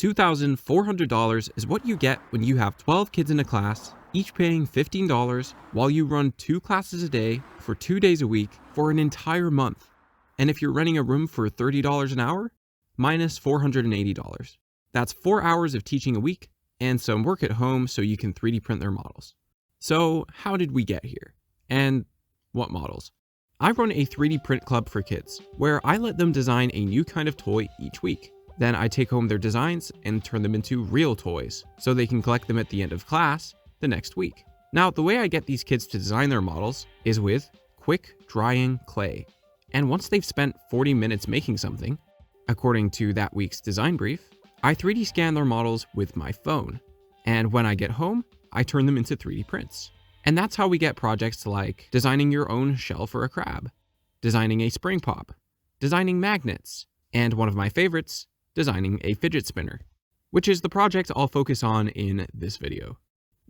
$2,400 is what you get when you have 12 kids in a class, each paying $15 while you run 2 classes a day for 2 days a week for an entire month. And if you're renting a room for $30 an hour, minus $480. That's 4 hours of teaching a week and some work at home so you can 3D print their models. So how did we get here? And what models? I run a 3D print club for kids, where I let them design a new kind of toy each week. Then I take home their designs and turn them into real toys, so they can collect them at the end of class the next week. Now, the way I get these kids to design their models is with quick drying clay. And once they've spent 40 minutes making something, according to that week's design brief, I 3D scan their models with my phone. And when I get home, I turn them into 3D prints. And that's how we get projects like designing your own shell for a crab, designing a spring pop, designing magnets, and one of my favorites, designing a fidget spinner, which is the project I'll focus on in this video.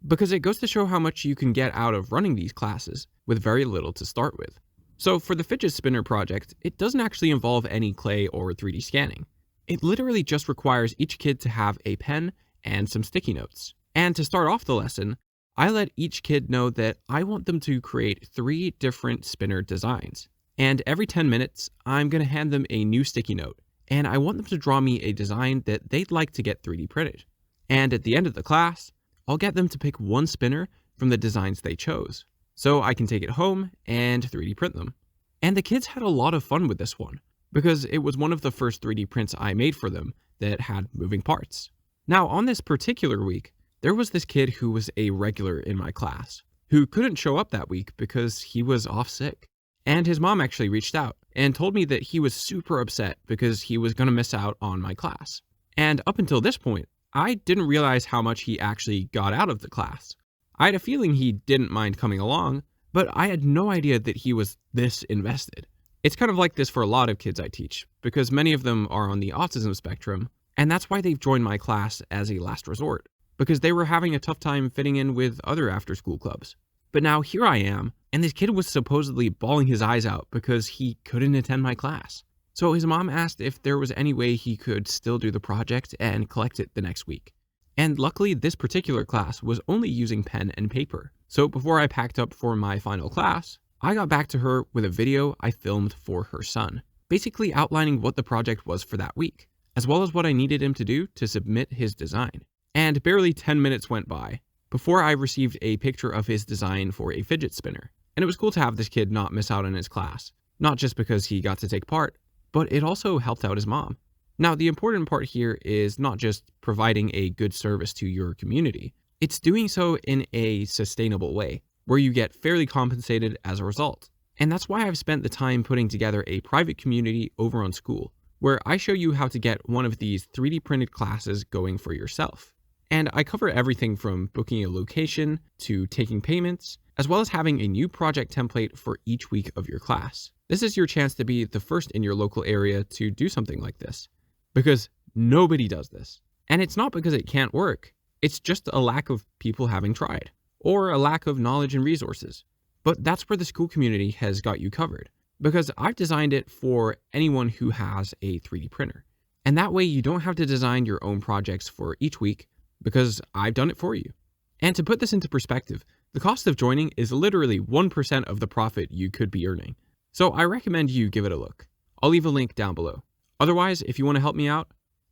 Because it goes to show how much you can get out of running these classes with very little to start with. So for the fidget spinner project, it doesn't actually involve any clay or 3D scanning. It literally just requires each kid to have a pen and some sticky notes. And to start off the lesson, I let each kid know that I want them to create 3 different spinner designs. And every 10 minutes, I'm going to hand them a new sticky note. And I want them to draw me a design that they'd like to get 3D printed. And at the end of the class, I'll get them to pick one spinner from the designs they chose, so I can take it home and 3D print them. And the kids had a lot of fun with this one, because it was one of the first 3D prints I made for them that had moving parts. Now, on this particular week, there was this kid who was a regular in my class, who couldn't show up that week because he was off sick. And his mom actually reached out and told me that he was super upset because he was going to miss out on my class. And up until this point, I didn't realize how much he actually got out of the class. I had a feeling he didn't mind coming along, but I had no idea that he was this invested. It's kind of like this for a lot of kids I teach, because many of them are on the autism spectrum, and that's why they've joined my class as a last resort, because they were having a tough time fitting in with other after-school clubs. But now here I am, and this kid was supposedly bawling his eyes out because he couldn't attend my class. So his mom asked if there was any way he could still do the project and collect it the next week. And luckily, this particular class was only using pen and paper. So before I packed up for my final class, I got back to her with a video I filmed for her son, basically outlining what the project was for that week, as well as what I needed him to do to submit his design. And barely 10 minutes went by before I received a picture of his design for a fidget spinner. And it was cool to have this kid not miss out on his class, not just because he got to take part, but it also helped out his mom. Now, the important part here is not just providing a good service to your community, it's doing so in a sustainable way, where you get fairly compensated as a result. And that's why I've spent the time putting together a private community over on School, where I show you how to get one of these 3D printed classes going for yourself. And I cover everything from booking a location to taking payments, as well as having a new project template for each week of your class. This is your chance to be the first in your local area to do something like this, because nobody does this. And it's not because it can't work, it's just a lack of people having tried, or a lack of knowledge and resources. But that's where the School community has got you covered, because I've designed it for anyone who has a 3D printer. And that way you don't have to design your own projects for each week, because I've done it for you. And to put this into perspective, the cost of joining is literally 1% of the profit you could be earning. So I recommend you give it a look. I'll leave a link down below. Otherwise, if you want to help me out,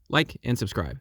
like and subscribe.